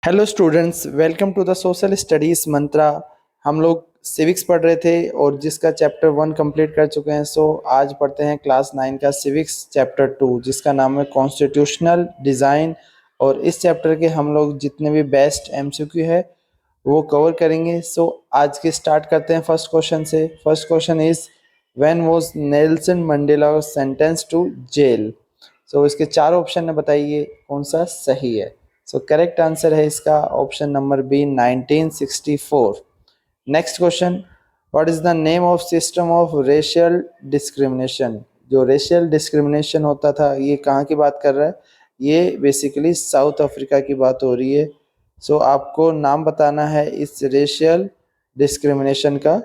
Hello students, welcome to the social studies Mantra. हम लोग civics पढ़ रहे थे और जिसका चैप्टर 1 कंप्लीट कर चुके हैं। सो आज पढ़ते हैं क्लास 9 का सिविक्स चैप्टर 2 जिसका नाम है कॉन्स्टिट्यूशनल डिज़ाइन। और इस चैप्टर के हम लोग जितने भी बेस्ट एमसीक्यू है वो कवर करेंगे। सो आज के स्टार्ट करते हैं फर्स्ट क्वेश्चन से। First question is when was Nelson Mandela sentence to jail. So इसके चार ऑप्शन है, बताइए कौन सा सही है। सो करेक्ट आंसर है इसका option number B 1964। Next question, what is the name of system of racial discrimination. जो रेशियल डिस्क्रिमिनेशन होता था ये कहाँ की बात कर रहा है, ये बेसिकली साउथ अफ्रीका की बात हो रही है। सो आपको नाम बताना है इस रेशियल डिस्क्रिमिनेशन का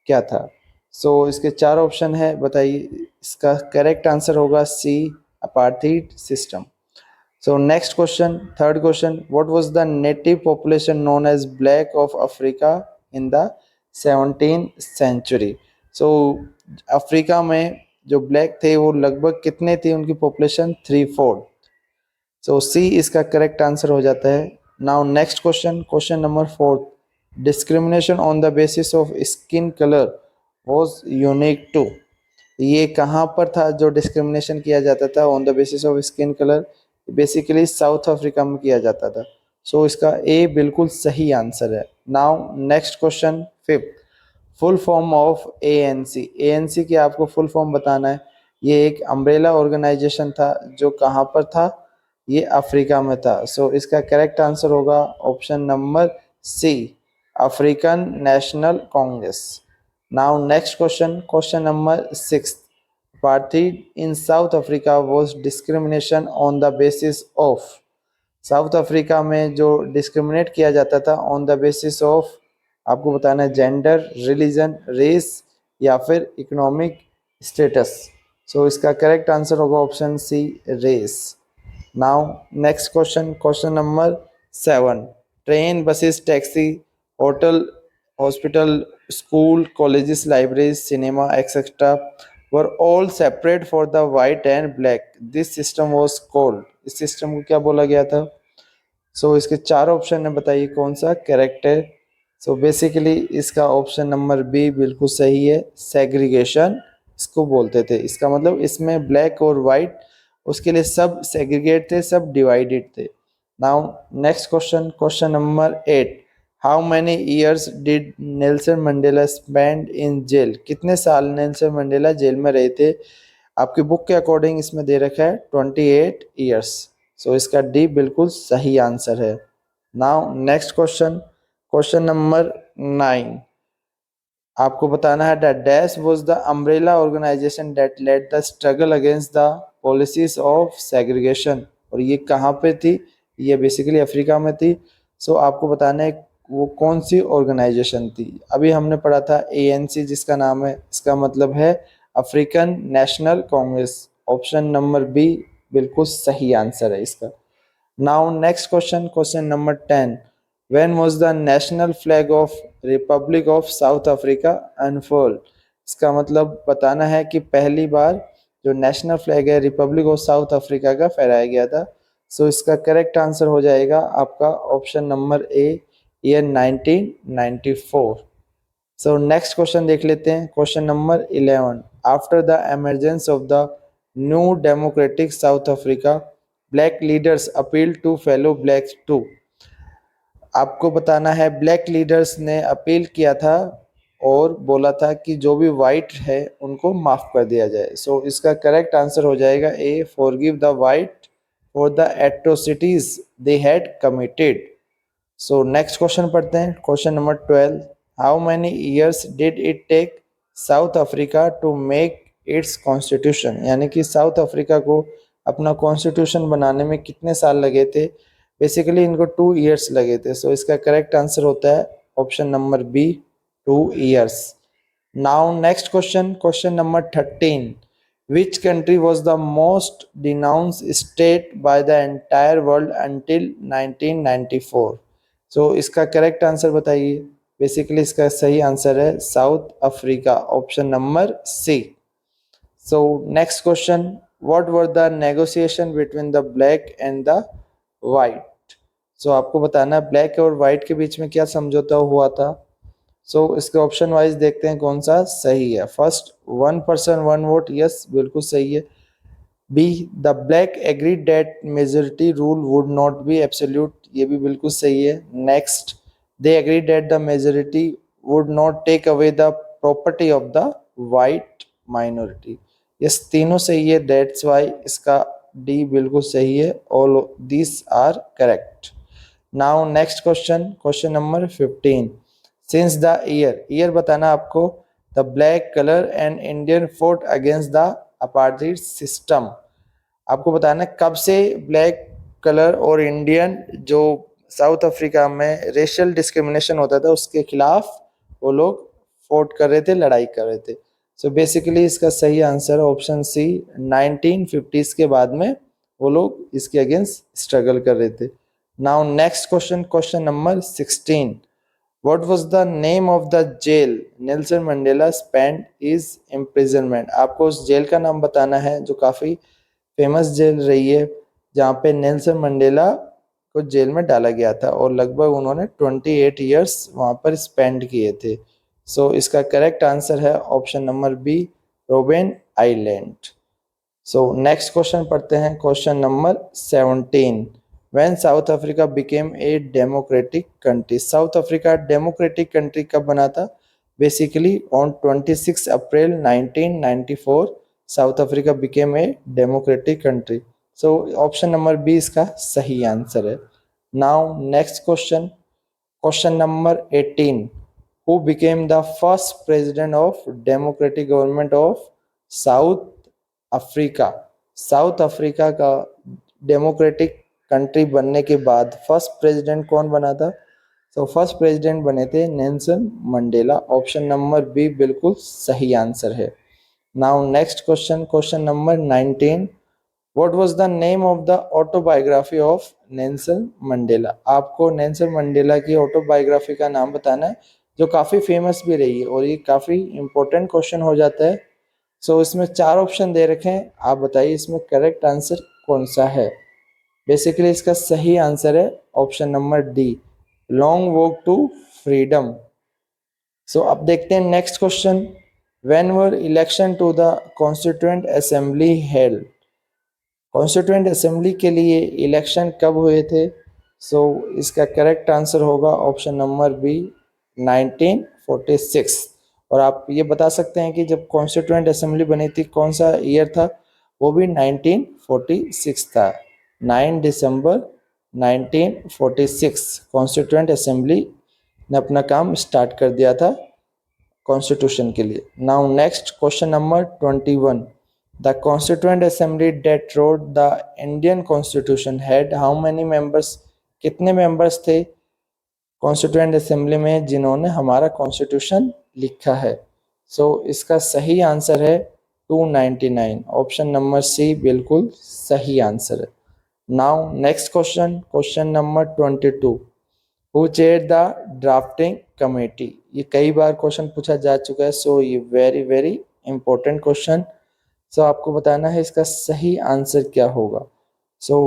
क्या था। सो इसके चार ऑप्शन है, बताइए। इसका करेक्ट आंसर होगा C, apartheid system. So next question, third question, what was the native population known as Black of Africa in the 17th century? So Africa में जो ब्लैक थे वो लगभग कितने थे, उनकी पॉपुलेशन 3/4। सो सी इसका करेक्ट आंसर हो जाता है। Now next question, question number 4, discrimination on the basis of skin colour was unique to. ये कहाँ पर था जो डिस्क्रिमिनेशन किया जाता था on the basis of skin colour, basically South Africa में किया जाता था। सो इसका ए बिल्कुल सही आंसर है। Now next question, fifth, full form of ANC. ANC की आपको फुल फॉर्म बताना है। ये एक अम्ब्रेला ऑर्गेनाइजेशन था जो कहाँ पर था, ये अफ्रीका में था। सो इसका करेक्ट आंसर होगा option number C, African national Congress. Now next question, question number 6, apartheid in South Africa was discrimination on the basis of। South Africa में जो डिस्क्रिमिनेट किया जाता था ऑन द बेसिस ऑफ, आपको बताना है जेंडर, रिलीजन, रेस या फिर इकोनॉमिक स्टेटस। सो इसका करेक्ट आंसर होगा option C, race. Now next question, question number 7, train, buses, taxi, hotel, hospital, school, colleges, libraries, cinema etcetera were all separate for the white and black. This system was called। इस system को क्या बोला गया था। सो इसके चार option है, बताइए कौन सा करेक्ट है। सो बेसिकली इसका ऑप्शन नंबर बी बिल्कुल सही है, सेग्रीगेशन इसको बोलते थे। इसका मतलब इसमें ब्लैक और वाइट, उसके लिए सब सेग्रीगेट थे, सब डिवाइडेड थे। Now next question, question number 8, how many years did Nelson Mandela spend in jail. कितने साल नेल्सन मंडेला जेल में रहे थे। आपकी बुक के अकॉर्डिंग इसमें दे रखा है 28 ईयर्स। सो इसका डी बिल्कुल सही आंसर है। Now next question, question number 9, आपको बताना है that dash was the umbrella organisation that led the struggle against the policies of segregation. और ये कहाँ पे थी, ये बेसिकली अफ्रीका में थी। सो आपको बताना है वो कौन सी ऑर्गेनाइजेशन थी। अभी हमने पढ़ा था एएनसी जिसका नाम है, इसका मतलब है African national Congress. Option number B बिल्कुल सही आंसर है इसका। Now next question, question number 10, when was the national flag of republic of South Africa unfurled. इसका मतलब बताना है कि पहली बार जो नेशनल फ्लैग है रिपब्लिक ऑफ साउथ अफ्रीका का फहराया गया था। सो इसका करेक्ट आंसर हो जाएगा आपका option number A, year 1994। So next question देख लेते हैं, question number 11, after the emergence of the new democratic South Africa black leaders appeal to fellow blacks to. आपको बताना है ब्लैक लीडर्स ने अपील किया था और बोला था कि जो भी वाइट है उनको माफ कर दिया जाए। सो इसका करेक्ट आंसर हो जाएगा A, forgive the white for the atrocities they had committed. So next question पढ़ते हैं, question number 12, how many years did it take South Africa to make its constitution. यानी कि साउथ अफ्रीका को अपना constitution बनाने में कितने साल लगे थे। बेसिकली इनको 2 ईयर्स लगे थे। सो इसका करेक्ट आंसर होता है option number B, 2 years. Now next question, question number 13, which country was the most denounced state by the entire world until 1994। So इसका करेक्ट आंसर बताइए। बेसिकली इसका सही आंसर है South Africa, option number C. So next question, what were the negotiation between the black and the white. So आपको बताना है black और white के बीच में क्या समझौता हुआ था। सो इसके ऑप्शन वाइज देखते हैं कौन सा सही है। फर्स्ट, 1 पर्सन 1 वोट, यस बिल्कुल सही है। B, the black agreed that majority rule would not be absolute, ये भी बिल्कुल सही है। Next, they agreed that the majority would not take away the property of the white minority, yes तीनों सही है। दैट्स वाई इसका डी बिल्कुल सही है। All this are correct. Now next question, question number 15। Since the year बताना आपको। The black colour and Indian fought against the apartheid system, आपको बताना है कब से ब्लैक कलर और इंडियन जो साउथ अफ्रीका में रेशियल डिस्क्रिमिनेशन होता था उसके खिलाफ वो लोग फोर्ट कर रहे थे, लड़ाई कर रहे थे। सो बेसिकली इसका सही आंसर है ऑप्शन सी, 1950s के बाद में वो लोग इसके अगेंस्ट स्ट्रगल कर रहे थे। Now next question, question number 16। What was the name of the jail Nelson Mandela spent his imprisonment? आपको उस जेल का नाम बताना है जो काफी फेमस जेल रही है, जहाँ पे नेल्सन मंडेला को जेल में डाला गया था और लगभग उन्होंने 28 ईयर्स वहाँ पर स्पेंड किए थे। सो इसका करेक्ट आंसर है option number B, Robben Island. So next question पढ़ते हैं, question number 17। When South Africa became a democratic country, South Africa democratic country कब बना था? Basically on 26 April 1994 South Africa became a democratic country. So option number B इसका सही answer है। Now next question, question number 18। Who became the first president of democratic government of South Africa, south Africa का democratic country बनने के बाद first president कौन बना था? तो फर्स्ट प्रेसिडेंट बने थे Nelson Mandela, option number B बिल्कुल सही आंसर है। Now next question, question number 19। What was the name of the autobiography of Nelson Mandela, आपको नेल्सन मंडेला की ऑटोबायोग्राफी का नाम बताना है जो काफ़ी फेमस भी रही है और ये काफ़ी इंपॉर्टेंट क्वेश्चन हो जाता है। सो इसमें 4 ऑप्शन दे रखे हैं, आप बताइए इसमें करेक्ट आंसर कौन सा है। बेसिकली इसका सही आंसर है option number D, long walk to freedom. So अब देखते हैं next question. When were election to the constituent assembly held, constituent assembly के लिए इलेक्शन कब हुए थे? सो इसका करेक्ट आंसर होगा ऑप्शन नंबर बी, 1946। और आप ये बता सकते हैं कि जब कॉन्स्टिट्यूएंट असेंबली बनी थी कौन सा ईयर था? वो भी 1946 था। 9 दिसंबर 1946 कॉन्स्टिट्यूएंट असेंबली ने अपना काम स्टार्ट कर दिया था कॉन्स्टिट्यूशन के लिए। Now next question number 21। The constituent assembly that wrote the Indian constitution had how many members, कितने मेंबर्स थे कॉन्स्टिट्यूएंट असेंबली में जिन्होंने हमारा कॉन्स्टिट्यूशन लिखा है? सो इसका सही आंसर है 299, ऑप्शन नंबर सी बिल्कुल सही आंसर है। Now next question, question number 22। Who chair the drafting committee, ये कई बार क्वेश्चन पूछा जा चुका है, सो ये very very important question. So आपको बताना है इसका सही आंसर क्या होगा। So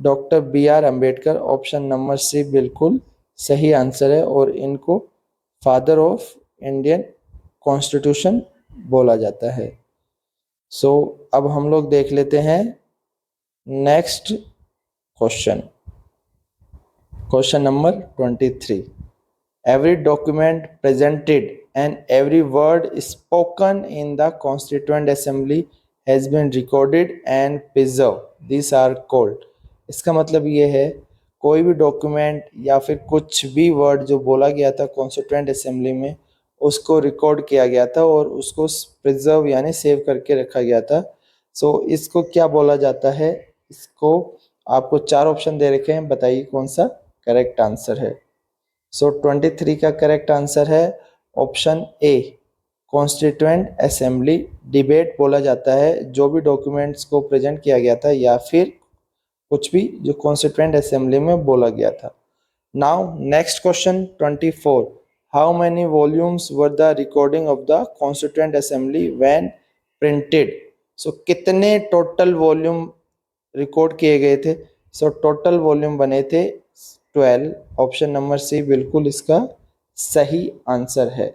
doctor B R Ambedkar, option number C बिल्कुल सही आंसर है और इनको फादर ऑफ इंडियन कॉन्स्टिट्यूशन बोला जाता है। सो अब हम लोग देख लेते हैं next question, question number 23। Every document presented and every word spoken in the Constituent Assembly has been recorded and preserved. These are called. इसका मतलब ये है कोई भी डॉक्यूमेंट या फिर कुछ भी वर्ड जो बोला गया था कॉन्स्टिट्यूएंट असेंबली में उसको रिकॉर्ड किया गया था और उसको प्रिजर्व यानी सेव करके रखा गया था। सो इसको क्या बोला जाता है? इसको आपको 4 ऑप्शन दे रखे हैं, बताइए कौन सा करेक्ट आंसर है। सो 23 का करेक्ट आंसर है option A, constituent assembly debate बोला जाता है जो भी डॉक्यूमेंट्स को प्रेजेंट किया गया था या फिर कुछ भी जो कॉन्स्टिट्यूएंट असेंबली में बोला गया था। Now next question 24। How many volumes were the recording of the constituent assembly when printed, so कितने टोटल वॉल्यूम रिकॉर्ड किए गए थे? सो टोटल वॉल्यूम बने थे 12 ऑप्शन नंबर सी बिल्कुल इसका सही आंसर है।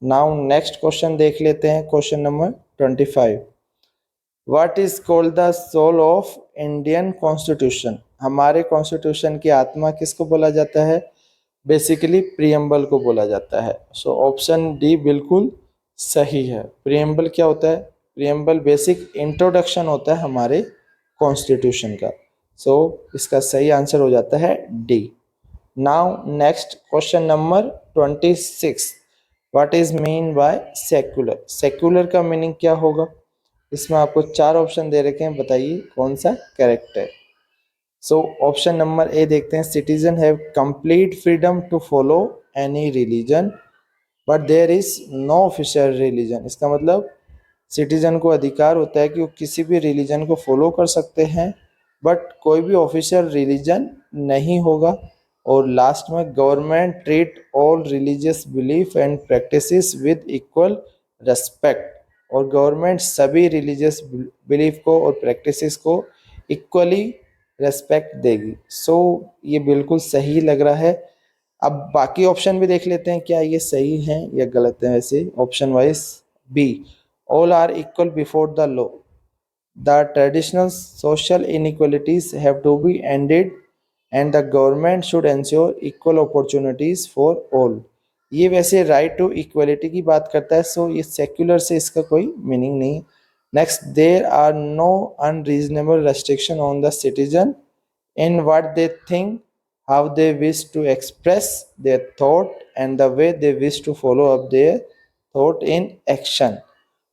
नाउ नेक्स्ट क्वेश्चन देख लेते हैं, question number 25। What is called the soul of Indian constitution? हमारे कॉन्स्टिट्यूशन की आत्मा किसको बोला जाता है? बेसिकली प्रियम्बल को बोला जाता है। सो ऑप्शन डी बिल्कुल सही है। प्रियम्बल क्या होता है? प्रियम्बल बेसिक इंट्रोडक्शन होता है हमारे कॉन्स्टिट्यूशन का। सो इसका सही आंसर हो जाता है D. Now next question number 26। What is mean by secular? Secular का मीनिंग क्या होगा? इसमें आपको 4 ऑप्शन दे रखे हैं, बताइए कौन सा करेक्ट है। सो ऑप्शन नंबर ए देखते हैं, citizen have complete freedom to follow any religion but there is no official religion. इसका मतलब सिटीजन को अधिकार होता है कि वो किसी भी रिलीजन को फॉलो कर सकते हैं, बट कोई भी ऑफिशियल रिलीजन नहीं होगा। और लास्ट में government treat all religious belief and practices with equal respect. और गवर्नमेंट सभी रिलीजियस बिलीफ को और प्रैक्टिसेस को इक्वली रेस्पेक्ट देगी। सो ये बिल्कुल सही लग रहा है। अब बाकी ऑप्शन भी देख लेते हैं, क्या ये सही हैं या गलत है। वैसे option wise B, all are equal before the law, the traditional social inequalities have to be ended and the government should ensure equal opportunities for all. ये वैसे राइट टू इक्वलिटी की बात करता है, सो ये सेक्युलर से इसका कोई मीनिंग नहीं। Next, there are no unreasonable restriction on the citizen in what they think, how they wish to express their thought, and the way they wish to follow up their thought in action।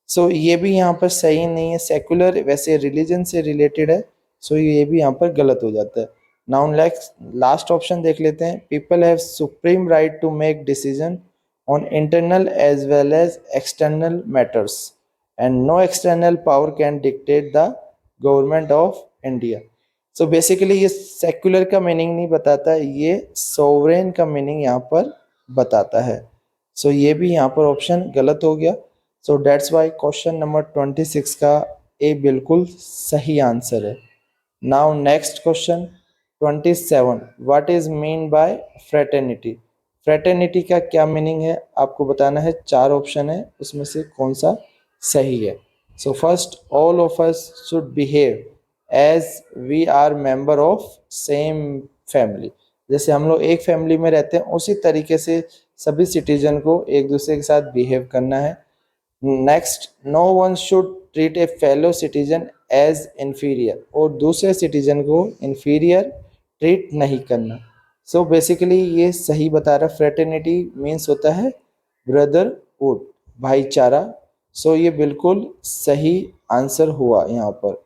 सो ये भी यहाँ पर सही नहीं है। Secular वैसे religion से related है, सो ये भी यहाँ पर गलत हो जाता है। नाउ लास्ट ऑप्शन देख लेते हैं, people have supreme right to make decision on internal as well as external matters and no external power can dictate the government of India. So basically ये सेक्युलर का मीनिंग नहीं बताता, ये sovereign का meaning यहाँ पर बताता है। सो ये भी यहाँ पर ऑप्शन गलत हो गया। सो डेट्स वाई क्वेश्चन नंबर 26 का ए बिल्कुल सही आंसर है। Now next question 27। What is mean by fraternity? Fraternity का क्या मीनिंग है आपको बताना है। 4 ऑप्शन है, उसमें से कौन सा सही है। So first, all of us should behave as we are member of same family. जैसे हम लोग एक फैमिली में रहते हैं, उसी तरीके से सभी सिटीजन को एक दूसरे के साथ बिहेव करना है। Next, no one should treat a fellow citizen as inferior, और दूसरे सिटीजन को इन्फीरियर ट्रीट नहीं करना। सो बेसिकली ये सही बता रहा। फ्रेटर्निटी मीन्स होता है ब्रदरहुड, भाईचारा। सो ये बिल्कुल सही आंसर हुआ यहाँ पर।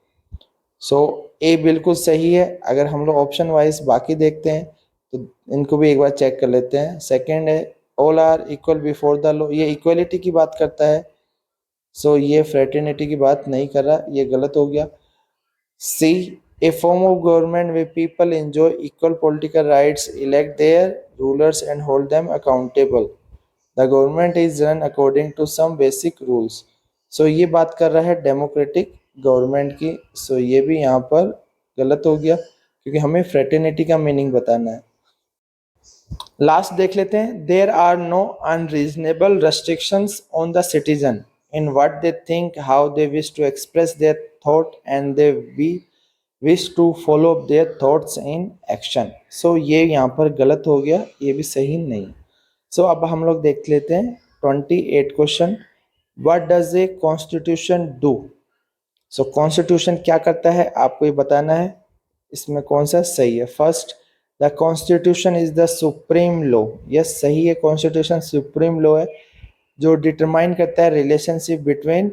सो ए बिल्कुल सही है। अगर हम लोग ऑप्शन वाइज बाकी देखते हैं तो इनको भी एक बार चेक कर लेते हैं। सेकंड है, all are equal before the law, ये इक्वलिटी की बात करता है। सो ये फ्रेटर्निटी की बात नहीं कर रहा, ये गलत हो गया। C, a form of government way people enjoy equal political rights, elect their rulers and hold them accountable, the government is run according to some basic rules. So ये बात कर रहा है डेमोक्रेटिक गवर्नमेंट की। सो ये भी यहाँ पर गलत हो गया, क्योंकि हमें फ्रेटर्निटी का मीनिंग बताना है। लास्ट देख लेते हैं, there are no unreasonable restrictions on the citizen in what they think, how they wish to express their thought and they wish to follow their thoughts in action. So ये यहाँ पर गलत हो गया, ये भी सही नहीं। सो अब हम लोग देख लेते हैं 28 question. What does a constitution do? So constitution क्या करता है आपको ये बताना है, इसमें कौन सा सही है। First, the constitution is the supreme law. Yes सही है, कॉन्स्टिट्यूशन सुप्रीम लॉ है जो डिटरमाइन करता है relationship between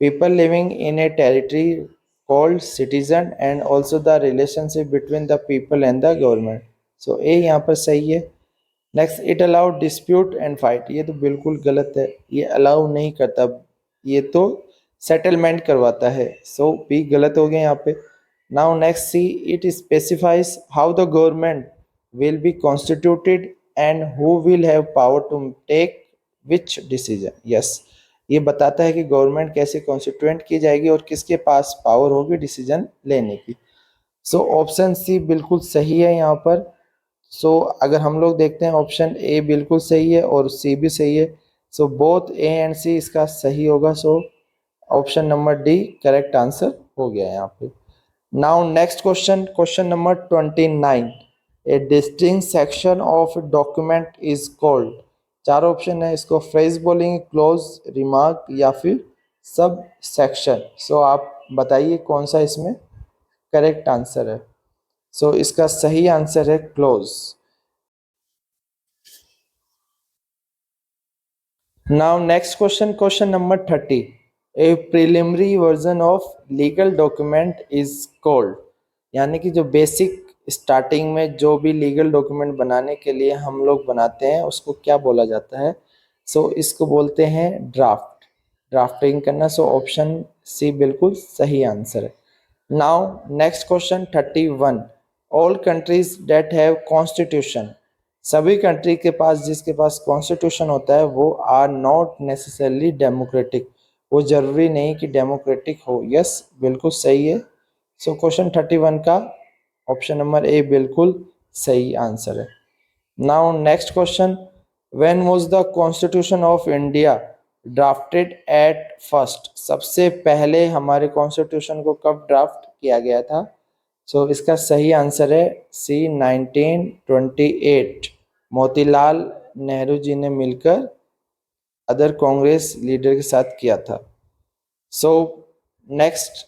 people living in a territory called citizen and also the relationship between the people and the government. So A यहाँ पर सही है। Next, it allow dispute and fight, ये तो बिल्कुल गलत है, ये अलाउ नहीं करता, ये तो सेटलमेंट करवाता है। सो बी गलत हो गया यहाँ पे। Now next, C, it specifies how the government will be constituted and who will have power to take which decision. Yes, ये बताता है कि गवर्नमेंट कैसे कॉन्स्टिट्यूएंट की जाएगी और किसके पास पावर होगी डिसीजन लेने की। सो ऑप्शन सी बिल्कुल सही है यहाँ पर। सो अगर हम लोग देखते हैं ऑप्शन ए बिल्कुल सही है और सी भी सही है, सो बोथ ए एंड सी इसका सही होगा। सो option number D correct answer हो गया यहाँ पे। Now next question, question number 29, A distinct section of document is called. चार ऑप्शन है, इसको फ्रेज बोलेंगे, क्लोज, रिमार्क या फिर सब सेक्शन। सो आप बताइए कौन सा इसमें करेक्ट आंसर है। सो इसका सही आंसर है close. Now next question, question number 30. A preliminary version of legal document is called। यानी कि जो बेसिक स्टार्टिंग में जो भी लीगल डॉक्यूमेंट बनाने के लिए हम लोग बनाते हैं उसको क्या बोला जाता है। सो इसको बोलते हैं ड्राफ्ट, ड्राफ्टिंग करना। सो ऑप्शन सी बिल्कुल सही आंसर है। Now next question 31। All countries that have constitution. सभी कंट्री के पास जिसके पास कॉन्स्टिट्यूशन होता है वो आर नॉट नेसेसरली डेमोक्रेटिक। वो जरूरी नहीं कि डेमोक्रेटिक हो। यस बिल्कुल सही है। सो क्वेश्चन 31 का ऑप्शन नंबर ए बिल्कुल सही आंसर है। Now next question, when was the constitution of India drafted at first. सबसे पहले हमारे कॉन्स्टिट्यूशन को कब ड्राफ्ट किया गया था। सो इसका सही आंसर है सी 1928। मोतीलाल नेहरू जी ने मिलकर अदर कांग्रेस लीडर के साथ किया था। So next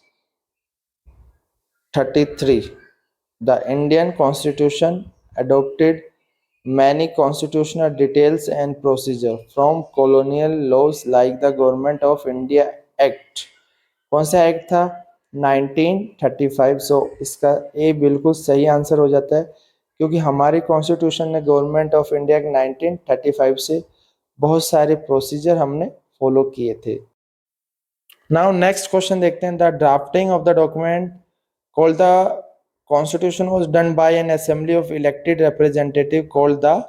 33, the Indian constitution adopted many constitutional details and procedure from colonial laws like the Government of India Act। कौन सा एक्ट था, 1935। सो इसका ए बिल्कुल सही आंसर हो जाता है क्योंकि हमारी कॉन्स्टिट्यूशन ने गवर्नमेंट ऑफ इंडिया के 1935 से बहुत सारे प्रोसीजर हमने फॉलो किए थे। नाउ नेक्स्ट क्वेश्चन देखते हैं, the drafting of the document called the constitution was done by an assembly of elected representative called the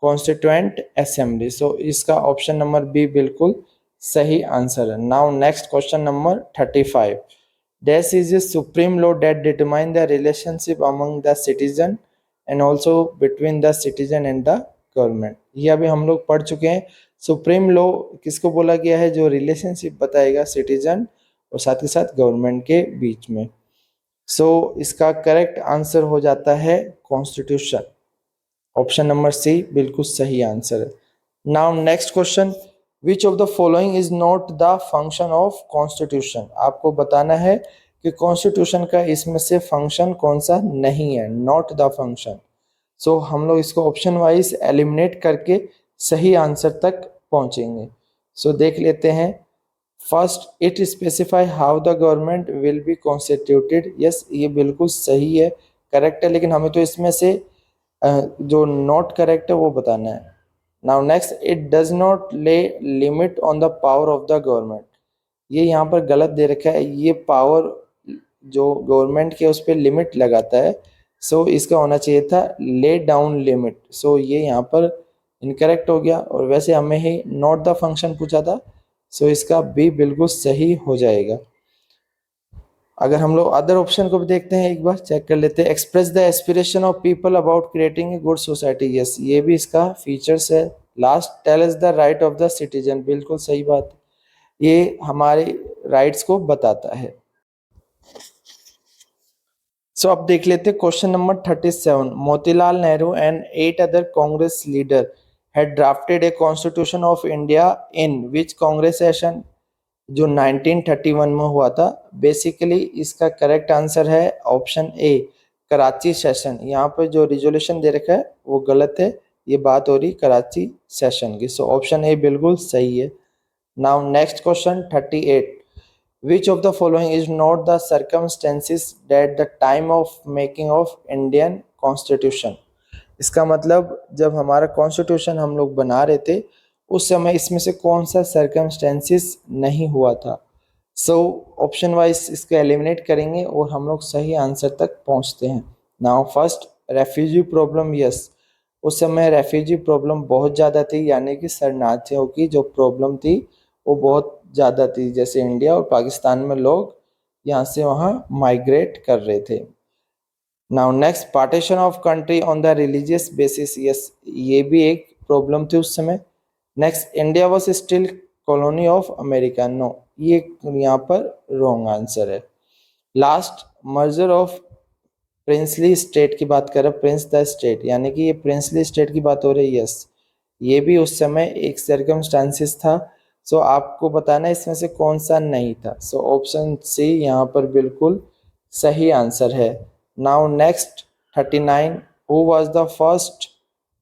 constituent assembly. So इसका ऑप्शन नंबर बी बिल्कुल सही आंसर है। Now next question number 35, dash is a supreme law that determine the relationship among the citizen and also between the citizen and the government. ये अभी हम लोग पढ़ चुके हैं। सुप्रीम लॉ किसको बोला गया है, जो रिलेशनशिप बताएगा सिटीजन और साथ ही साथ गवर्नमेंट के बीच में। सो इसका करेक्ट आंसर हो जाता है कॉन्स्टिट्यूशन। ऑप्शन नंबर सी बिल्कुल सही आंसर है। Now next question, which of the following is not the function of constitution. आपको बताना है कि कॉन्स्टिट्यूशन का इसमें से फंक्शन कौन सा नहीं है, नॉट द फंक्शन। सो हम लोग इसको ऑप्शन वाइज एलिमिनेट करके सही आंसर तक पहुंचेंगे। सो देख लेते हैं। First, it specify how the government will be constituted. Yes ये बिल्कुल सही है, करेक्ट है, लेकिन हमें तो इसमें से जो नॉट करेक्ट है वो बताना है। Now next, it does not lay limit on the power of the government. ये यहाँ पर गलत दे रखा है, ये पावर जो गवर्नमेंट के उस पर लिमिट लगाता है। सो इसका होना चाहिए था ले डाउन लिमिट। सो ये यहाँ पर इनकरेक्ट हो गया और वैसे हमें ही नॉट द फंक्शन पूछा था। सो इसका बी बिल्कुल सही हो जाएगा। अगर हम लोग अदर ऑप्शन को भी देखते हैं, एक बार चेक कर लेते हैं। Express the aspiration of people about creating a good society. Yes ये भी इसका फीचर्स है। Last, tell us the right of the citizen. बिल्कुल सही बात, ये हमारे राइट्स को बताता है। सो अब देख लेते हैं question number 37। Motilal Nehru and 8 other Congress leader had drafted a constitution of India in which Congress session, जो 1931 में हुआ था। बेसिकली इसका करेक्ट आंसर है ऑप्शन ए कराची सेशन। यहाँ पे जो रिजोल्यूशन दे रखा है वो गलत है, ये बात हो रही कराची सेशन की। सो ऑप्शन ए बिल्कुल सही है। Now next question 38, which of the following is not the circumstances that the time of making of Indian Constitution। इसका मतलब जब हमारा कॉन्स्टिट्यूशन हम लोग बना रहे थे उस समय इसमें से कौन सा सर्कमस्टेंसेस नहीं हुआ था। सो ऑप्शन वाइज इसको एलिमिनेट करेंगे और हम लोग सही आंसर तक पहुंचते हैं। Now first, refugee problem. Yes उस समय रेफ्यूजी प्रॉब्लम बहुत ज़्यादा थी, यानी कि शरणार्थियों की जो प्रॉब्लम थी वो बहुत ज़्यादा थी। जैसे इंडिया और पाकिस्तान में लोग यहाँ से वहाँ माइग्रेट कर रहे थे। Now next, partition of country on the religious basis, yes ये भी एक प्रॉब्लम थी उस समय। Next, India was still colony of America, no ये यहाँ पर रॉन्ग आंसर है। Last, merger of princely state की बात कर रहा है, प्रिंस द स्टेट, यानी कि ये प्रिंसली स्टेट की बात हो रही है, यस ये भी उस समय एक सर्कमस्टांसिस था। सो आपको बताना है इसमें से कौन सा नहीं था। सो ऑप्शन सी यहाँ पर बिल्कुल सही आंसर है। Now next 39, who was the first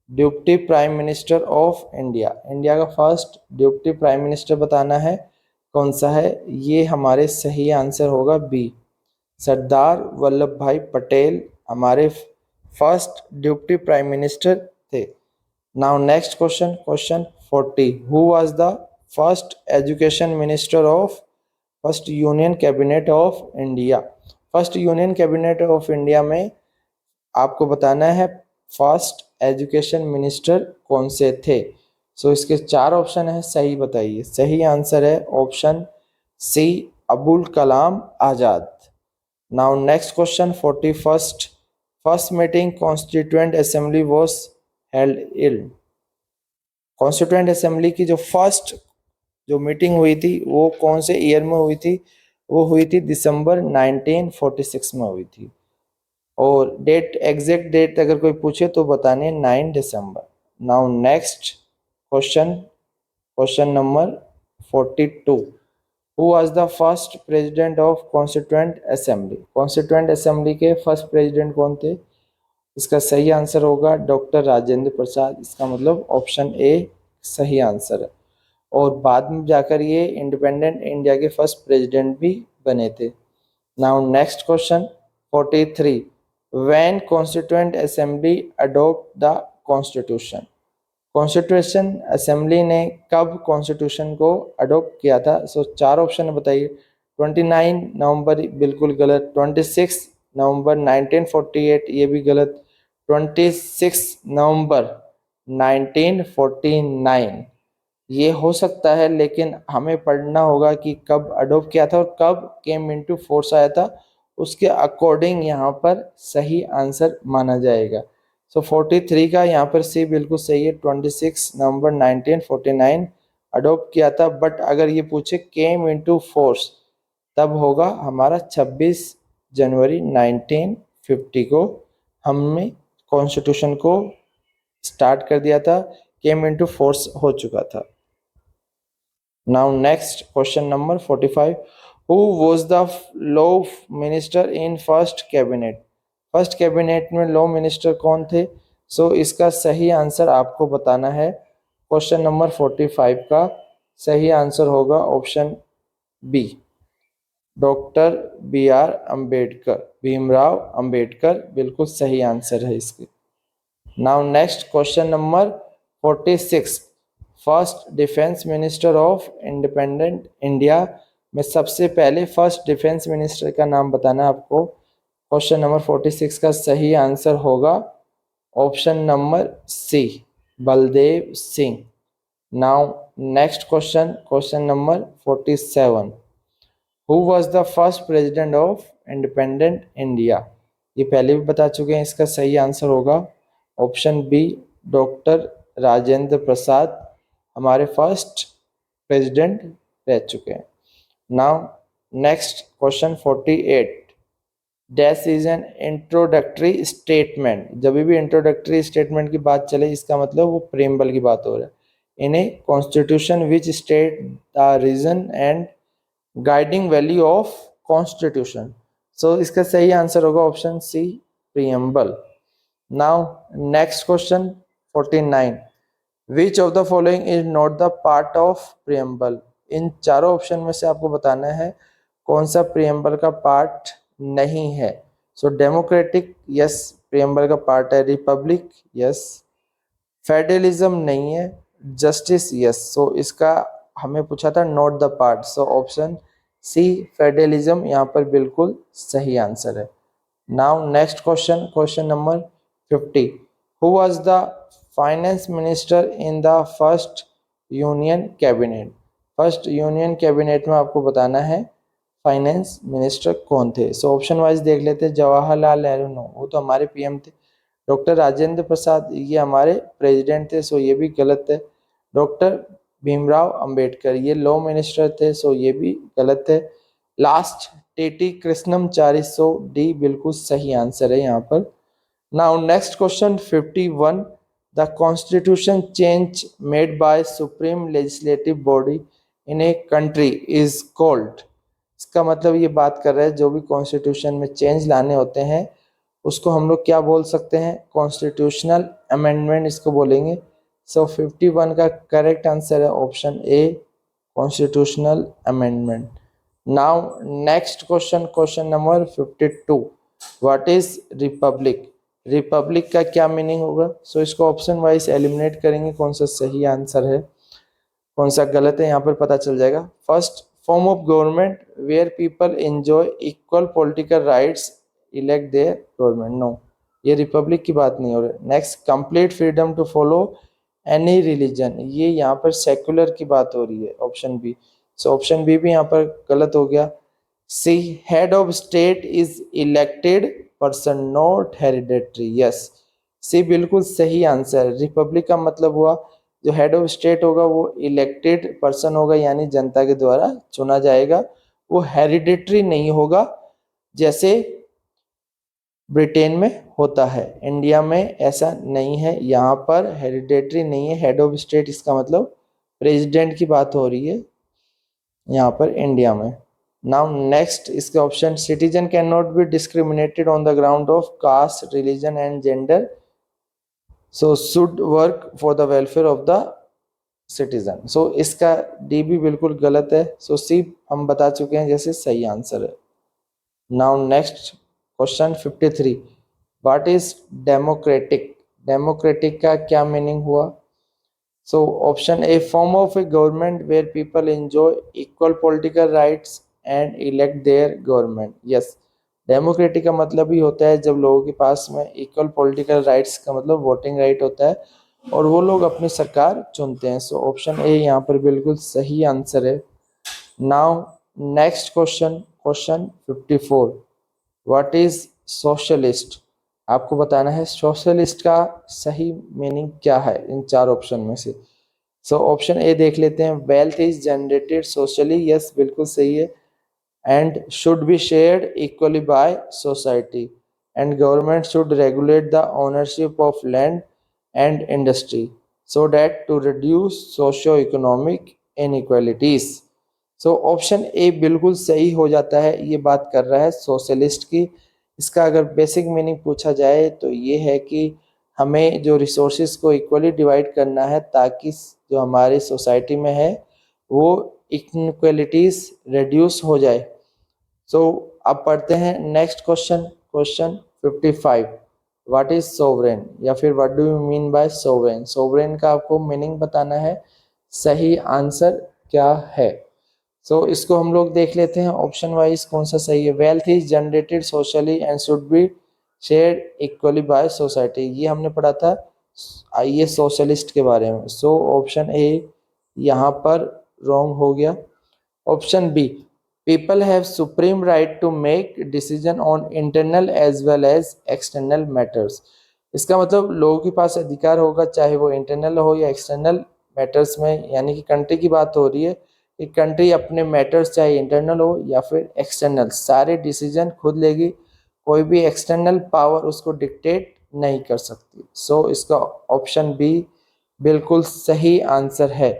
deputy prime minister of India, India का फर्स्ट डिप्टी प्राइम मिनिस्टर बताना है कौन सा है। ये हमारे सही आंसर होगा बी, सरदार वल्लभ भाई पटेल हमारे फर्स्ट डिप्टी प्राइम मिनिस्टर थे। Now next question, question 40, who was the first education minister of first union cabinet of India. First union cabinet of India में आपको बताना है फर्स्ट एजुकेशन मिनिस्टर कौन से थे। सो इसके चार ऑप्शन है, सही बताइए। सही आंसर है option C, Abul Kalam Azad. Now next question 41st, first meeting constituent assembly was held in, constituent assembly की जो फर्स्ट जो मीटिंग हुई थी वो कौन से ईयर में हुई थी, वो हुई थी दिसंबर 1946 में हुई थी। और डेट, एग्जैक्ट डेट अगर कोई पूछे तो बताने 9 दिसंबर। Now next question, question number 42, who was the first president of constituent assembly, constituent assembly के फर्स्ट प्रेसिडेंट कौन थे। इसका सही आंसर होगा डॉक्टर राजेंद्र प्रसाद, इसका मतलब ऑप्शन ए सही आंसर है। और बाद में जाकर ये इंडिपेंडेंट इंडिया के फर्स्ट प्रेसिडेंट भी बने थे। Now next question 43, when constituent assembly adopt the constitution, constitution assembly ने कब कॉन्स्टिट्यूशन को अडॉप्ट किया था। सो चार ऑप्शन बताइए। 29 नवंबर बिल्कुल गलत, 26 नवंबर 1948 ये भी गलत, 26 नवंबर 1949 ये हो सकता है, लेकिन हमें पढ़ना होगा कि कब अडॉप्ट किया था और कब केम इनटू फोर्स आया था, उसके अकॉर्डिंग यहाँ पर सही आंसर माना जाएगा। सो 43 का यहाँ पर सी बिल्कुल सही है, 26 नवंबर 1949 अडॉप्ट किया था। बट अगर ये पूछे केम इनटू फोर्स तब होगा हमारा 26 जनवरी 1950 को हमने कॉन्स्टिट्यूशन को स्टार्ट कर दिया था, केम इनटू फोर्स हो चुका था। Now next question number 45, who was the law minister in first cabinet, first cabinet में लॉ मिनिस्टर कौन थे। सो इसका सही आंसर आपको बताना है। क्वेश्चन नंबर 45 का सही आंसर होगा option B, doctor B R Ambedkar, Bhimrao Ambedkar बिल्कुल सही आंसर है इसके। Now next question number 46, first defence minister of independent India में सबसे पहले फर्स्ट डिफेंस मिनिस्टर का नाम बताना है आपको। क्वेश्चन नंबर 46 का सही आंसर होगा option number C, Baldev Singh. Now next question, question number 47, who was the first president of independent India, ये पहले भी बता चुके हैं, इसका सही आंसर होगा option B, doctor Rajendra Prasad हमारे फर्स्ट प्रेसिडेंट रह चुके हैं। Now next question 48, dash is an introductory statement, जब भी इंट्रोडक्टरी स्टेटमेंट की बात चले इसका मतलब वो प्रेम्बल की बात हो रहा है। In a constitution which state the reason and guiding value of constitution, so इसका सही आंसर होगा option C, preamble. Now next question 49, which of the following is not the part of preamble, इन चारों ऑप्शन में से आपको बताना है कौन सा प्रियम्बल का पार्ट नहीं है। सो डेमोक्रेटिक यस प्रियम्बल का पार्ट है, रिपब्लिक यस, फेडरलिज्म नहीं है, जस्टिस यस। सो इसका हमें पूछा था not the part, so option C federalism यहाँ पर बिल्कुल सही आंसर है। Now next question, question number 50, who was the finance minister in the first union cabinet, first union cabinet में आपको बताना है फाइनेंस मिनिस्टर कौन थे? सो ऑप्शन वाइज देख लेते हैं। जवाहरलाल नेहरू, नो, वो तो हमारे पीएम थे। डॉक्टर राजेंद्र प्रसाद, ये हमारे प्रेसिडेंट थे, सो ये भी गलत है। डॉक्टर भीमराव अंबेडकर, ये लॉ मिनिस्टर थे, सो ये भी गलत है। लास्ट टीटी कृष्णमचारी, सो डी बिल्कुल सही आंसर है यहाँ पर। Now next question 51, the constitution change made by supreme legislative body in a country is called. इसका मतलब ये बात कर रहे हैं जो भी कॉन्स्टिट्यूशन में चेंज लाने होते हैं उसको हम लोग क्या बोल सकते हैं? कॉन्स्टिट्यूशनल अमेंडमेंट इसको बोलेंगे। सो 51 का करेक्ट आंसर है option A, constitutional amendment. Now next question, question number 52, what is Republic? Republic का क्या मीनिंग होगा? सो इसको ऑप्शन वाइज एलिमिनेट करेंगे, कौन सा सही आंसर है कौन सा गलत है यहाँ पर पता चल जाएगा। First, form of government where people enjoy equal political rights elect their government, no, ये रिपब्लिक की बात नहीं हो रही। Next, complete freedom to follow any religion, ये यहाँ पर सेकुलर की बात हो रही है, option B. So option B भी यहाँ पर गलत हो गया। C, head of state is elected person not hereditary, yes, C बिल्कुल सही आंसर। रिपब्लिक का मतलब हुआ जो हेड ऑफ स्टेट होगा वो इलेक्टेड पर्सन होगा, यानी जनता के द्वारा चुना जाएगा, वो हेरिडेटरी नहीं होगा जैसे ब्रिटेन में होता है। इंडिया में ऐसा नहीं है, यहाँ पर हेरिडेटरी नहीं है हेड ऑफ स्टेट, इसका मतलब प्रेसिडेंट की बात हो रही है यहाँ पर इंडिया में। नाउ नेक्स्ट, इसके option, citizen can not be discriminated on the ground of caste, religion and gender, so should work for the welfare of the citizen. So इसका डी भी बिल्कुल गलत है। सो सी हम बता चुके हैं जैसे सही आंसर है। Now next question 53, what is democratic? Democratic का क्या मीनिंग हुआ? So option A, form of a government where people enjoy equal political rights and elect their government, yes, democratic का मतलब ही होता है जब लोगों के पास में इक्वल पॉलिटिकल राइट्स का मतलब वोटिंग राइट होता है और वो लोग अपनी सरकार चुनते हैं। सो ऑप्शन ए यहाँ पर बिल्कुल सही आंसर है। Now next question, question 54, what is socialist? आपको बताना है सोशलिस्ट का सही मीनिंग क्या है इन चार ऑप्शन में से। सो ऑप्शन ए देख लेते हैं, wealth is generated socially, yes बिल्कुल सही है, and should be shared equally by society, and government should regulate the ownership of land and industry so that to reduce socio-economic inequalities। So option ए बिल्कुल सही हो जाता है, ये बात कर रहा है सोशलिस्ट की। इसका अगर बेसिक मीनिंग पूछा जाए तो ये है कि हमें जो रिसोर्सेज को इक्वली डिवाइड करना है ताकि जो हमारी सोसाइटी में है वो इनक्वलिटीज रिड्यूस हो जाए। सो अब पढ़ते हैं next question, question 55, what is sovereign या फिर what do you mean by sovereign? Sovereign का आपको मीनिंग बताना है, सही आंसर क्या है? सो इसको हम लोग देख लेते हैं ऑप्शन वाइज कौन सा सही है। Wealth is generated socially and should be shared equally by society, ये हमने पढ़ा था आइए सोशलिस्ट के बारे में। सो ऑप्शन ए यहाँ पर रॉन्ग हो गया। Option B, people have supreme right to make decision on internal as well as external matters, इसका मतलब लोगों के पास अधिकार होगा चाहे वो इंटरनल हो या एक्सटर्नल मैटर्स में, यानी कि कंट्री की बात हो रही है कि कंट्री अपने मैटर्स चाहे इंटरनल हो या फिर एक्सटर्नल सारे डिसीजन खुद लेगी, कोई भी एक्सटर्नल पावर उसको डिक्टेट नहीं कर सकती। सो इसका ऑप्शन बी बिल्कुल सही आंसर है।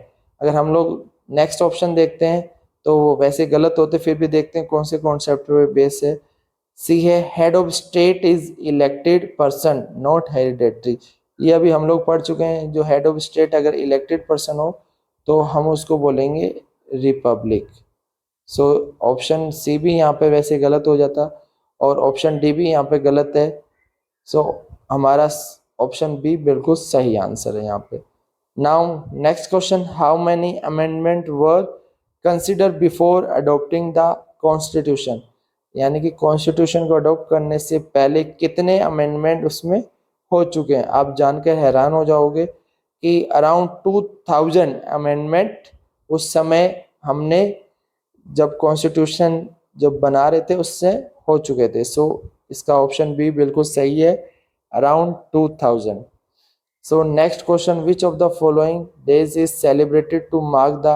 अगर हम लोग नेक्स्ट ऑप्शन देखते हैं तो वो वैसे गलत होते, फिर भी देखते हैं कौन से कॉन्सेप्ट पे बेस है। सी है, head of state is elected person not hereditary, ये अभी हम लोग पढ़ चुके हैं, जो हेड ऑफ स्टेट अगर इलेक्टेड पर्सन हो तो हम उसको बोलेंगे रिपब्लिक। सो ऑप्शन सी भी यहाँ पे वैसे गलत हो जाता और ऑप्शन डी भी यहाँ पे गलत है। सो हमारा ऑप्शन बी बिल्कुल सही आंसर है यहाँ पे। Now next question, how many amendment were consider before adopting the constitution, यानी कि कॉन्स्टिट्यूशन को अडॉप्ट करने से पहले कितने अमेंडमेंट उसमें हो चुके हैं। आप जानकर हैरान हो जाओगे कि अराउंड 2000 अमेंडमेंट उस समय हमने जब कॉन्स्टिट्यूशन जब बना रहे थे उससे हो चुके थे। सो इसका ऑप्शन बी बिल्कुल सही है, around 2000। So next question, which of the following days is celebrated to mark the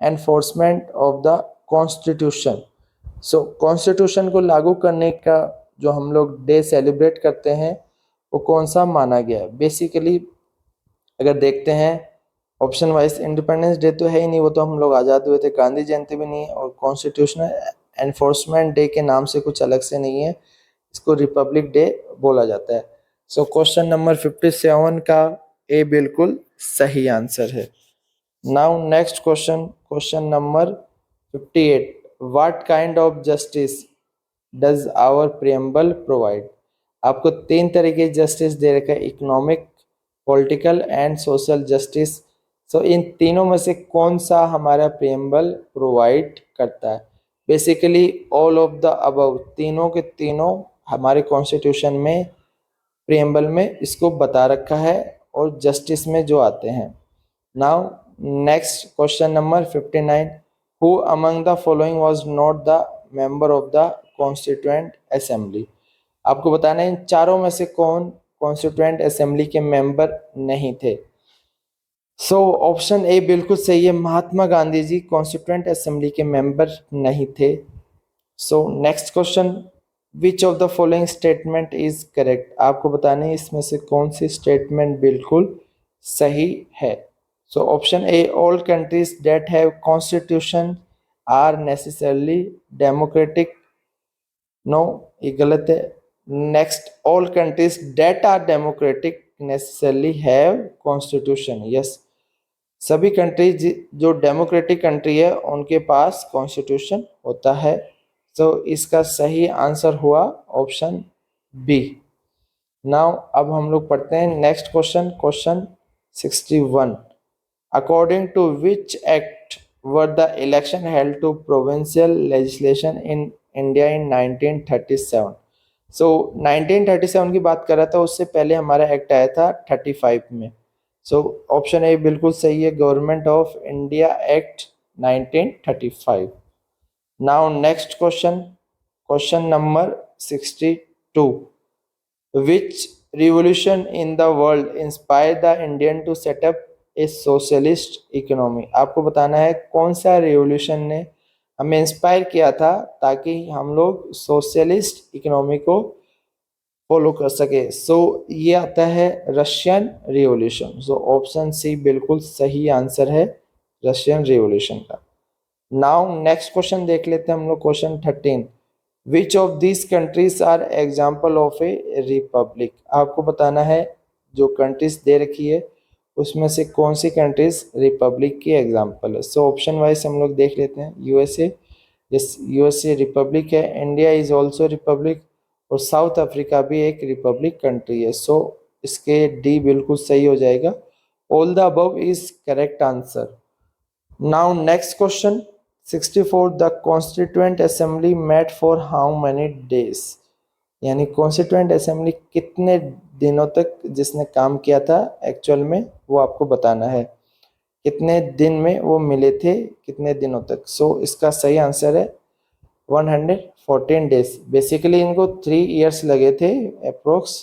enforcement of the constitution? So constitution को लागू करने का जो हम लोग डे सेलिब्रेट करते हैं वो कौन सा माना गया है? बेसिकली अगर देखते हैं ऑप्शन वाइज, इंडिपेंडेंस डे तो है ही नहीं, वो तो हम लोग आज़ाद हुए थे। गांधी जयंती भी नहीं है, और कॉन्स्टिट्यूशनल एनफोर्समेंट डे के नाम से कुछ अलग से नहीं है, इसको रिपब्लिक डे बोला जाता है। सो क्वेश्चन नंबर 57 का ए बिल्कुल सही आंसर है। Now next question, question number 58, what kind of justice does our preamble provide? आपको 3 तरह के जस्टिस दे रखा है, economic, political and social justice. So इन तीनों में से कौन सा हमारा प्रियम्बल प्रोवाइड करता है? Basically all of the above, तीनों के तीनों हमारे कॉन्स्टिट्यूशन में प्रियम्बल में इसको बता रखा है और जस्टिस में जो आते हैं। Now next question number 59, who among the following was not the member of the constituent assembly? आपको बताना है इन चारों में से कौन कॉन्स्टिट्यूएंट असेंबली के मेंबर नहीं थे। सो ऑप्शन ए बिल्कुल सही है, महात्मा गांधी जी कॉन्स्टिट्यूएंट असेंबली के मेंबर नहीं थे। सो next question, which of the following statement is correct? आपको बताना है इसमें से कौन सी स्टेटमेंट बिल्कुल सही है। So option A, all countries that have constitution are necessarily democratic. No, ये गलत है। Next, all countries that are democratic necessarily have constitution. Yes, सभी कंट्रीज जो डेमोक्रेटिक कंट्री है उनके पास कॉन्स्टिट्यूशन होता है। तो इसका सही आंसर हुआ ऑप्शन बी। नाउ अब हम लोग पढ़ते हैं next question, question 61, according to which act were the election held to provincial legislation in India in 1937? So 1937 की बात कर रहा था, उससे पहले हमारा एक्ट आया था 35 में। सो ऑप्शन ए बिल्कुल सही है, government of India act 1935। Now next question, question number 62, which revolution in the world inspire the Indian to set up a socialist economy? आपको बताना है कौन सा रिवोल्यूशन ने हमें इंस्पायर किया था ताकि हम लोग सोशलिस्ट इकोनॉमी को फॉलो कर सके। सो ये आता है Russian revolution. So option C बिल्कुल सही आंसर है, रशियन रिवॉल्यूशन का। नाउ नेक्स्ट क्वेश्चन देख लेते हैं हम लोग, question 13, which of this countries are example of a republic? आपको बताना है जो कंट्रीज दे रखी है उसमें से कौन सी कंट्रीज रिपब्लिक की एग्जाम्पल है। सो ऑप्शन वाइज हम लोग देख लेते हैं, यूएसए, यूएसए रिपब्लिक है, इंडिया इज ऑल्सो रिपब्लिक, और साउथ अफ्रीका भी एक रिपब्लिक कंट्री है। सो इसके डी बिल्कुल सही हो जाएगा, all the above is correct answer. Now next question 64, the constituent assembly met for how many days? यानी कॉन्स्टिट्यूएंट असेंबली कितने दिनों तक जिसने काम किया था एक्चुअल में, वो आपको बताना है, कितने दिन में वो मिले थे, कितने दिनों तक। सो इसका सही आंसर है 114 डेज। बेसिकली इनको 3 इयर्स लगे थे अप्रोक्स।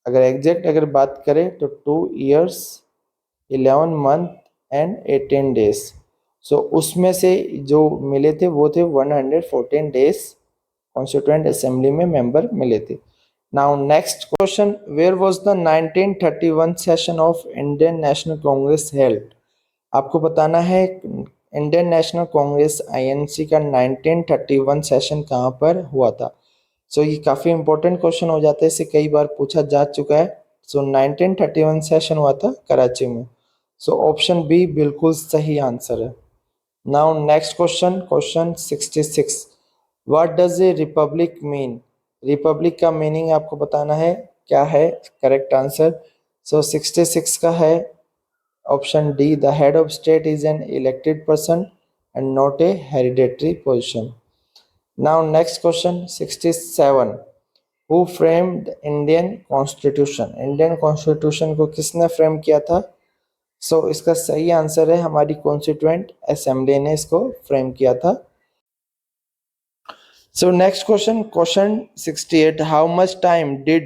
अगर एग्जैक्ट अगर बात करें तो 2 years 11 month and 18 days. So उसमें से जो मिले थे वो थे 114 डेज कॉन्स्टिट्यूएंट असेंबली में मेंबर मिले थे। Now next question, where was the 1931 session of Indian National Congress held? आपको बताना है इंडियन नेशनल कांग्रेस आईएनसी का 1931 सेशन कहाँ पर हुआ था। सो ये काफ़ी इंपॉर्टेंट क्वेश्चन हो जाता है, इसे कई बार पूछा जा चुका है। सो 1931 सेशन हुआ था कराची में। सो ऑप्शन बी बिल्कुल सही आंसर है। Now next question, question 66, what does a Republic mean? Republic का मीनिंग आपको बताना है क्या है करेक्ट आंसर। सो 66 का है option D, the head of state is an elected person and not a hereditary position. Now next question 67, who framed Indian constitution? Indian constitution को किसने फ्रेम किया था? सो इसका सही आंसर है हमारी कॉन्स्टिट्यूएंट असेंबली ने इसको फ्रेम किया था। So next question 68, how much time did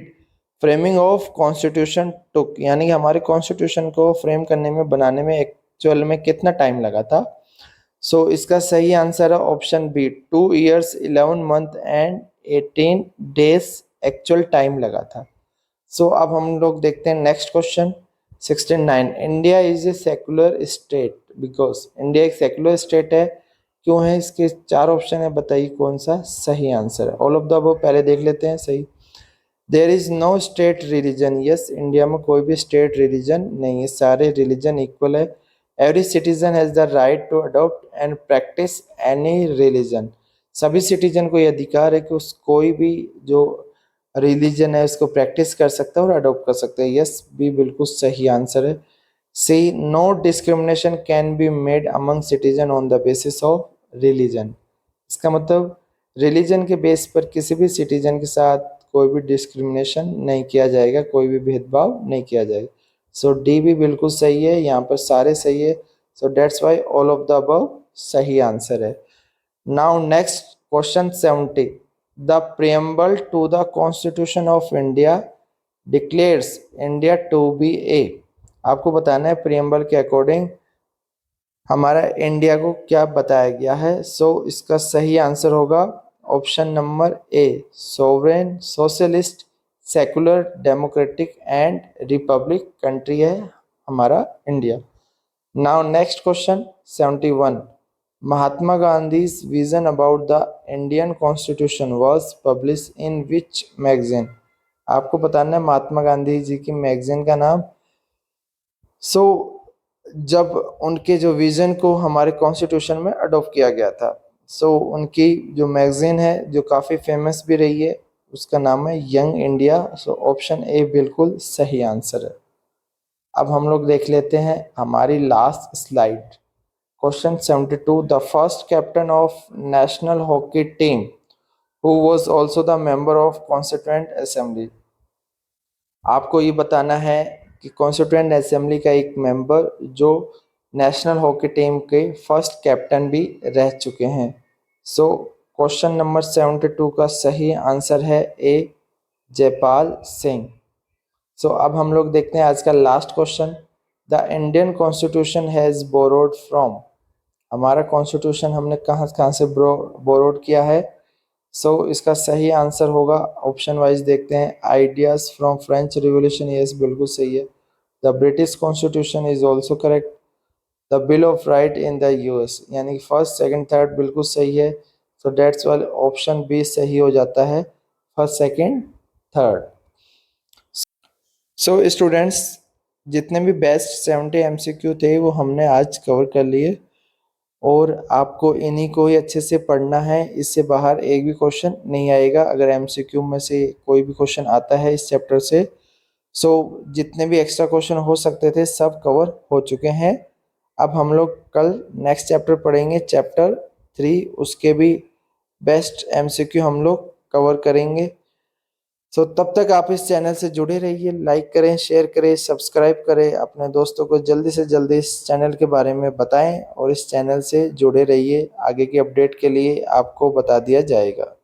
framing of constitution took? यानी कि हमारे कॉन्स्टिट्यूशन को फ्रेम करने में, बनाने में एक्चुअल में कितना टाइम लगा था? सो इसका सही आंसर है option B, 2 years 11 month and 18 days actual time लगा था। सो अब हम लोग देखते हैं next question 69, India is a secular state because, India एक सेकुलर स्टेट है, क्यों है? इसके 4 ऑप्शन है, बताइए कौन सा सही आंसर है। ऑल ऑफ द अबव पहले देख लेते हैं। सही, there is no state religion, yes, India में कोई भी स्टेट रिलीजन नहीं है, सारे रिलीजन इक्वल है। Every citizen has the right to adopt and practice any religion, सभी सिटीजन को ये अधिकार है कि उस कोई भी जो रिलीजन है उसको प्रैक्टिस कर सकता है और अडॉप्ट कर सकते हैं। यस, भी बिल्कुल सही आंसर है। C, no discrimination can be made among citizen on the basis of religion, इसका मतलब रिलीजन के बेस पर किसी भी सिटीजन के साथ कोई भी डिस्क्रिमिनेशन नहीं किया जाएगा, कोई भी भेदभाव नहीं किया जाएगा। सो डी भी बिल्कुल सही है, यहाँ पर सारे सही है। So that's why all of the above सही आंसर है। Now next question 70, the preamble to the constitution of India declares India to be a, आपको बताना है प्रियम्बल के अकॉर्डिंग हमारा इंडिया को क्या बताया गया है। सो इसका सही आंसर होगा option number A, sovereign, socialist, secular, democratic and republic country है हमारा India. Now next question 71, Mahatma Gandhi's vision about the Indian Constitution was published in which magazine? आपको बताना है महात्मा गांधी जी की मैगजीन का नाम। सो जब उनके जो विजन को हमारे कॉन्स्टिट्यूशन में अडॉप्ट किया गया था, सो उनकी जो मैगजीन है जो काफ़ी फेमस भी रही है, उसका नाम है यंग इंडिया। सो ऑप्शन ए बिल्कुल सही आंसर है। अब हम लोग देख लेते हैं हमारी last slide, question 72, the first captain of national hockey team who was also the member of constituent assembly, आपको ये बताना है कि कॉन्स्टिट्यूएंट असेंबली का एक मेंबर जो नेशनल हॉकी टीम के फर्स्ट कैप्टन भी रह चुके हैं। सो क्वेश्चन नंबर 72 का सही आंसर है ए, जयपाल सिंह। सो अब हम लोग देखते हैं आज का last question, the Indian constitution has borrowed from, हमारा कॉन्स्टिट्यूशन हमने कहाँ कहाँ से बोरोड किया है। सो इसका सही आंसर होगा, ऑप्शन वाइज देखते हैं, ideas from French revolution, yes बिल्कुल सही है। The British constitution is also correct. The bill of right in the US, यानी फर्स्ट सेकंड थर्ड बिल्कुल सही है। सो डेट्स वाले ऑप्शन बी सही हो जाता है, first second third. So students, जितने भी बेस्ट 70 एमसीक्यू थे वो हमने आज कवर कर लिए और आपको इन्हीं को ही अच्छे से पढ़ना है, इससे बाहर एक भी क्वेश्चन नहीं आएगा। अगर एमसीक्यू में से कोई भी क्वेश्चन आता है इस चैप्टर से, सो जितने भी एक्स्ट्रा क्वेश्चन हो सकते थे सब कवर हो चुके हैं। अब हम लोग कल नेक्स्ट चैप्टर पढ़ेंगे, चैप्टर 3, उसके भी बेस्ट एमसीक्यू हम लोग कवर करेंगे। सो तब तक आप इस चैनल से जुड़े रहिए, लाइक करें, शेयर करें, सब्सक्राइब करें, अपने दोस्तों को जल्दी से जल्दी इस चैनल के बारे में बताएं और इस चैनल से जुड़े रहिए, आगे की अपडेट के लिए आपको बता दिया जाएगा।